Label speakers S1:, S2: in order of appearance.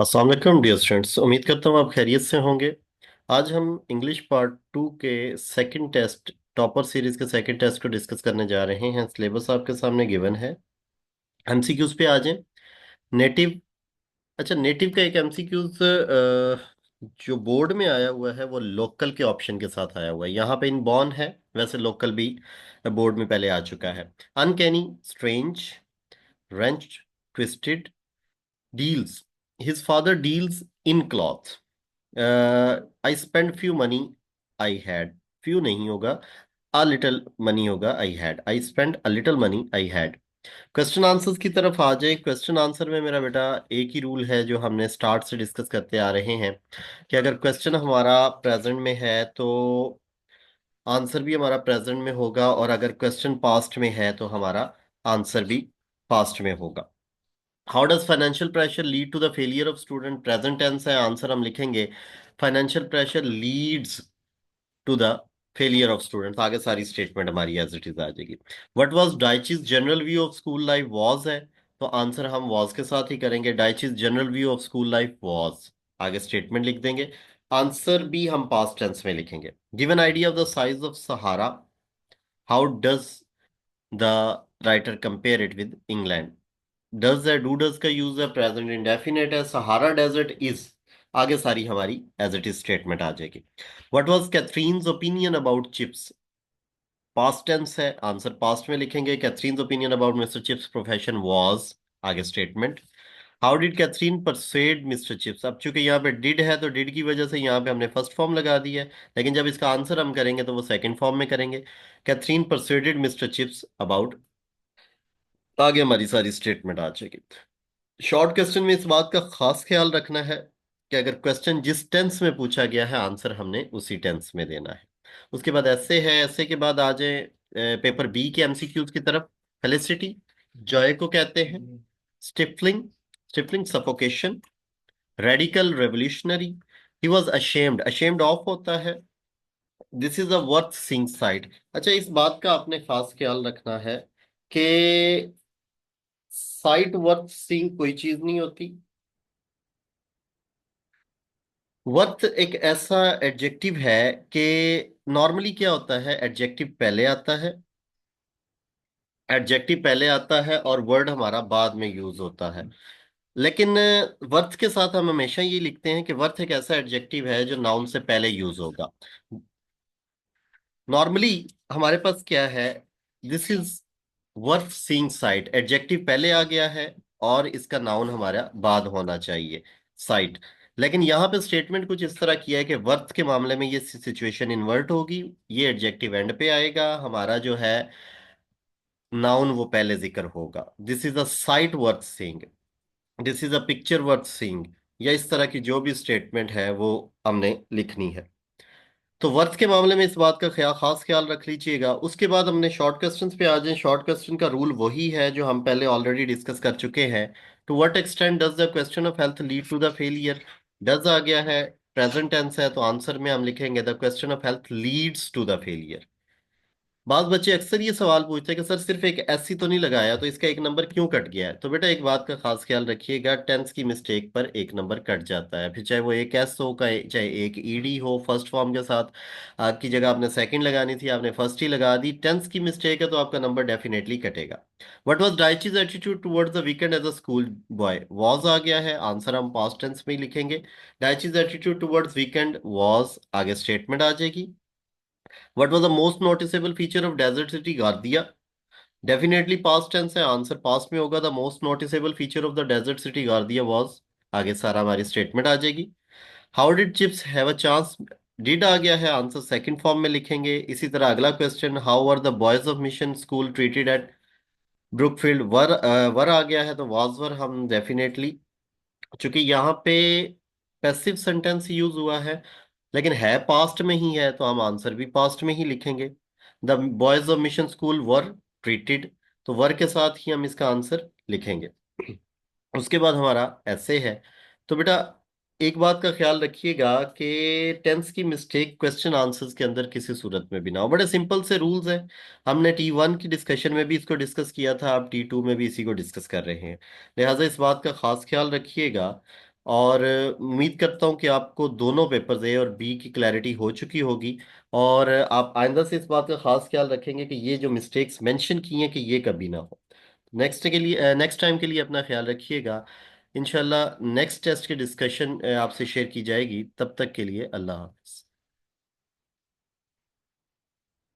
S1: अस्सलाम वालेकुम dear students. उम्मीद करता हूँ आप खैरियत से होंगे। आज हम इंग्लिश पार्ट टू के सेकंड टेस्ट, टॉपर सीरीज के सेकंड टेस्ट को डिस्कस करने जा रहे हैं। सिलेबस आपके सामने गिवन है। एमसीक्यूज पे आ जाएं। नेटिव। अच्छा, नेटिव का एक एमसीक्यूज जो बोर्ड में आया हुआ है वो लोकल के ऑप्शन के साथ आया हुआ है। यहाँ पे इन बॉर्न है, वैसे लोकल भी बोर्ड में पहले आ चुका है। Uncanny, strange, wrench, twisted, deals, his father deals in cloth, I spend few money, I had. Few नहीं होगा, अ लिटिल मनी होगा, I had. I spend a little money, I had. Question answers की तरफ आ जाए। Question answer में मेरा बेटा एक ही रूल है जो हमने स्टार्ट से डिस्कस करते आ रहे हैं कि अगर क्वेश्चन हमारा प्रेजेंट में है तो आंसर भी हमारा प्रेजेंट में होगा, और अगर क्वेश्चन पास्ट में है तो हमारा आंसर भी पास्ट में होगा। How does financial pressure lead to the failure of student? Present tense है, आंसर हम लिखेंगे financial pressure leads to the failure of students. आगे सारी स्टेटमेंट हमारी एज इट इज आ जाएगी। What was Daiches general view of school life? Was है तो आंसर हम वाज के साथ ही करेंगे। Daiches general view of school life was, आगे स्टेटमेंट लिख देंगे। आंसर भी हम पास्ट टेंस में लिखेंगे। Given idea of the size of Sahara, how does the writer compare it with England? Does है, डू डज का यूज है, प्रेजेंट इंडेफिनेट है, सहारा डेजर्ट इज। आगे सारी हमारी एज इट इज स्टेटमेंट आ जाएगी। What was Catherine's opinion about chips? Past tense है, आंसर पास्ट में लिखेंगे। Catherine's opinion about Mr Chips profession was, आगे statement. How did Catherine persuade Mr Chips? अब चूंकि यहाँ पे डिड है तो डिड की वजह से यहाँ पे हमने फर्स्ट फॉर्म लगा दी है, लेकिन जब इसका आंसर हम करेंगे तो वो सेकंड फॉर्म में करेंगे। कैथरीन परsuaded मिस्टर चिप्स अबाउट, आगे हमारी सारी स्टेटमेंट आ जाएगी। शॉर्ट क्वेश्चन में इस बात का खास ख्याल रखना है कि अगर क्वेश्चन जिस टेंस में पूछा गया है आंसर हमने उसी टेंस में देना है। उसके बाद ऐसे है, ऐसे के बाद आ जाए पेपर बी के एमसीक्यूज की तरफ। फेलिसिटी, जॉय को कहते हैं। Stifling, stifling suffocation. Radical, revolutionary. He was ashamed, ashamed of होता है। This is a worth seeing site. अच्छा, इस बात का आपने खास ख्याल रखना है कि साइट वर्थ सीइंग कोई चीज नहीं होती। वर्थ एक ऐसा एडजेक्टिव है कि नॉर्मली क्या होता है, एडजेक्टिव पहले आता है, एडजेक्टिव पहले आता है और वर्ड हमारा बाद में यूज होता है। लेकिन वर्थ के साथ हम हमेशा ये लिखते हैं कि वर्थ एक ऐसा एडजेक्टिव है जो नाउन से पहले यूज होगा। नॉर्मली हमारे पास क्या है, this is worth seeing site, adjective पहले आ गया है और इसका नाउन हमारा बाद होना चाहिए, साइट। लेकिन यहाँ पे स्टेटमेंट कुछ इस तरह किया है कि वर्थ के मामले में ये सिचुएशन इन्वर्ट होगी। ये एडजेक्टिव एंड पे आएगा, हमारा जो है नाउन वो पहले जिक्र होगा। This is a site worth seeing, this is a picture worth seeing, या इस तरह की जो भी स्टेटमेंट है वो हमने लिखनी है। तो वर्थ के मामले में इस बात का खास ख्याल रख लीजिएगा। उसके बाद हमने शॉर्ट क्वेश्चंस पे आ जाए। शॉर्ट क्वेश्चन का रूल वही है जो हम पहले ऑलरेडी डिस्कस कर चुके हैं। To what extent does the question of health lead to the failure? Does आ गया है, प्रेजेंट टेंस है, तो आंसर में हम लिखेंगे the question of health leads to the failure. बात बच्चे अक्सर ये सवाल पूछते हैं कि सर सिर्फ एक ऐसी तो नहीं लगाया, तो इसका एक नंबर क्यों कट गया है? तो बेटा एक बात का खास ख्याल रखिएगा, टेंस की मिस्टेक पर एक नंबर कट जाता है, फिर चाहे वो एक एस हो का, चाहे एक ईडी हो फर्स्ट फॉर्म के साथ। आपकी जगह आपने सेकंड लगानी थी, आपने फर्स्ट ही लगा दी। टेंस की मिस्टेक है तो आपका नंबर डेफिनेटली कटेगा। What was Daiches attitude towards the weekend as a school boy? Was आ गया है, आंसर हम पास्ट टेंस में ही लिखेंगे। Daiches attitude towards weekend was, आगे स्टेटमेंट आ जाएगी। What was the most noticeable feature of Desert City Gardia? Definitely past tense है, आंसर पास्ट में होगा। The most noticeable feature of the desert city Ghardaia was, आगे सारा हमारी statement आ जाएगी। How did Chips have a chance? Did आ गया है, आंसर सेकंड फॉर्म में लिखेंगे। इसी तरह अगला question, how were the boys of mission school treated at Brookfield? Were आ गया है तो वाज वर हम डेफिनेटली, चूंकि यहाँ पे पैसिव सेंटेंस यूज हुआ है लेकिन है पास्ट में ही है तो हम आंसर भी पास्ट में ही लिखेंगे। The boys of mission school were treated, तो वर के साथ ही हम इसका आंसर लिखेंगे। उसके बाद हमारा ऐसे है। तो बेटा एक बात का ख्याल रखिएगा कि टेंस की मिस्टेक क्वेश्चन आंसर्स के अंदर किसी सूरत में भी ना हो। बड़े सिंपल से रूल्स हैं। हमने T1 की डिस्कशन में भी इसको डिस्कस किया था, अब T2 में भी इसी को डिस्कस कर रहे हैं। लिहाजा इस बात का खास ख्याल रखिएगा और उम्मीद करता हूँ कि आपको दोनों पेपर्स ए और बी की क्लैरिटी हो चुकी होगी, और आप आइंदा से इस बात का खास ख्याल रखेंगे कि ये जो मिस्टेक्स मेंशन की हैं कि ये कभी ना हो। नेक्स्ट टाइम के लिए अपना ख्याल रखिएगा। इंशाल्लाह नेक्स्ट टेस्ट की डिस्कशन आपसे शेयर की जाएगी। तब तक के लिए अल्लाह हाफ़िज़।